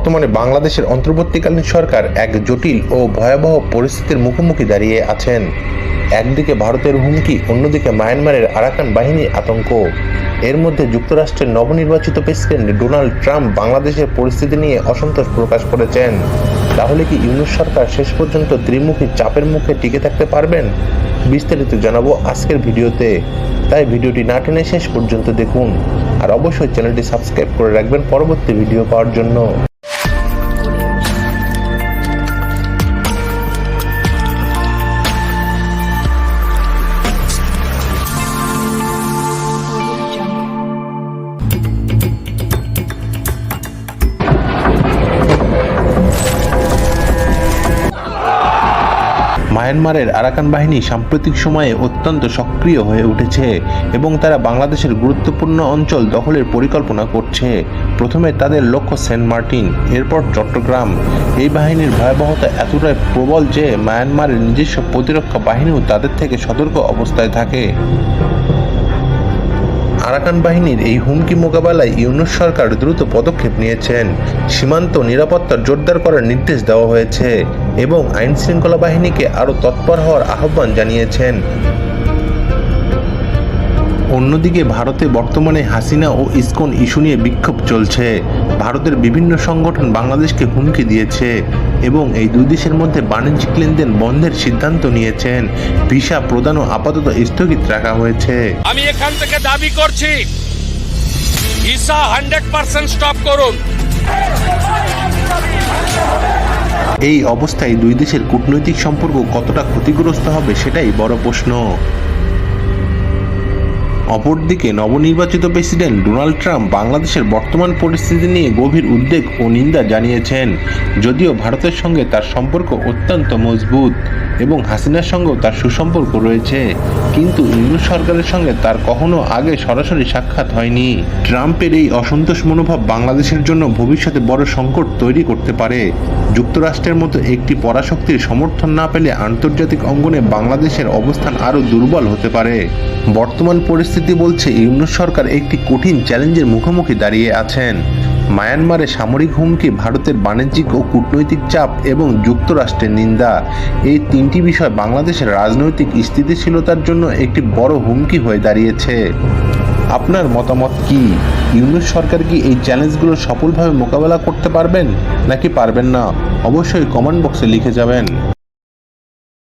বর্তমানে বাংলাদেশের অন্তর্বর্তীকালীন সরকার এক জটিল ও ভয়াবহ পরিস্থিতির মুখোমুখি দাঁড়িয়ে আছেন। একদিকে ভারতের হুমকি, অন্যদিকে মায়ানমারের আরাকান বাহিনীর আতঙ্ক। এর মধ্যে যুক্তরাষ্ট্রের নবনির্বাচিত প্রেসিডেন্ট ডোনাল্ড ট্রাম্প বাংলাদেশের পরিস্থিতি নিয়ে অসন্তোষ প্রকাশ করেছেন। তাহলে কি ইউনূস সরকার শেষ পর্যন্ত ত্রিমুখী চাপের মুখে টিকে থাকতে পারবেন? বিস্তারিত জানাবো আজকের ভিডিওতে, তাই ভিডিওটি না টেনে শেষ পর্যন্ত দেখুন। আর অবশ্যই চ্যানেলটি সাবস্ক্রাইব করে রাখবেন পরবর্তী ভিডিও পাওয়ার জন্য। মায়ানমারের আরাকান বাহিনী সাম্প্রতিক সময়ে অত্যন্ত সক্রিয় হয়ে উঠেছে এবং তারা বাংলাদেশের গুরুত্বপূর্ণ অঞ্চল দখলের পরিকল্পনা করছে। প্রথমে তাদের লক্ষ্য সেন্ট মার্টিন, এরপর চট্টগ্রাম। এই বাহিনীর ভয়াবহতা এতটাই প্রবল যে মায়ানমারের নিজস্ব প্রতিরক্ষা বাহিনীও তাদের থেকে সতর্ক অবস্থায় থাকে। আরাকান বাহিনীর এই হুমকি মোকাবেলায় ইউনূস সরকার দ্রুত পদক্ষেপ নিয়েছেন। সীমান্ত নিরাপত্তা জোরদার করার নির্দেশ দেওয়া হয়েছে এবং আইনশৃঙ্খলা বাহিনীকে আরও তৎপর হওয়ার আহ্বান জানিয়েছেন। অন্যদিকে ভারতে বর্তমানে হাসিনা ও ইসকন ইস্যু নিয়ে বিক্ষোভ চলছে। ভারতের বিভিন্ন সংগঠন বাংলাদেশকে হুমকি দিয়েছে এবং এই দুই দেশের মধ্যে বাণিজ্যিক লেনদেন বন্ধের সিদ্ধান্ত নিয়েছেন। ভিসা প্রদানও আপাতত স্থগিত রাখা হয়েছে। আমি এখান থেকে দাবি করছি, ভিসা 100% স্টপ করুন। এই অবস্থায় দুই দেশের কূটনৈতিক সম্পর্ক কতটা ক্ষতিগ্রস্ত হবে সেটাই বড় প্রশ্ন। অপরদিকে নবনির্বাচিত প্রেসিডেন্ট ডোনাল্ড ট্রাম্প বাংলাদেশের বর্তমান পরিস্থিতি নিয়ে গভীর উদ্বেগ ও নিন্দা জানিয়েছেন। যদিও ভারতের সঙ্গে তার সম্পর্ক অত্যন্ত মজবুত এবং হাসিনার সঙ্গেও তার সুসম্পর্ক রয়েছে, কিন্তু ইউনূস সরকারের সঙ্গে তার কখনো আগে সরাসরি সাক্ষাৎ হয়নি। ট্রাম্পের এই অসন্তোষ মনোভাব বাংলাদেশের জন্য ভবিষ্যতে বড় সংকট তৈরি করতে পারে। যুক্তরাষ্ট্রের মতো একটি পরাশক্তির সমর্থন না পেলে আন্তর্জাতিক অঙ্গনে বাংলাদেশের অবস্থান আরও দুর্বল হতে পারে। বর্তমান পরিস্থিতি বলছে ইউনূস সরকার একটি কঠিন চ্যালেঞ্জের মুখোমুখি দাঁড়িয়ে আছেন। মায়ানমারে সামরিক হুমকি, ভারতের বাণিজ্যিক ও কূটনৈতিক চাপ এবং যুক্তরাষ্ট্রের নিন্দা, এই তিনটি বিষয় বাংলাদেশের রাজনৈতিক স্থিতিশীলতার জন্য একটি বড় হুমকি হয়ে দাঁড়িয়েছে। আপনার মতামত কি? ইউনূস সরকার কি এই চ্যালেঞ্জগুলো সফলভাবে মোকাবেলা করতে পারবেন নাকি পারবেন না? অবশ্যই কমেন্ট বক্সে লিখে যাবেন।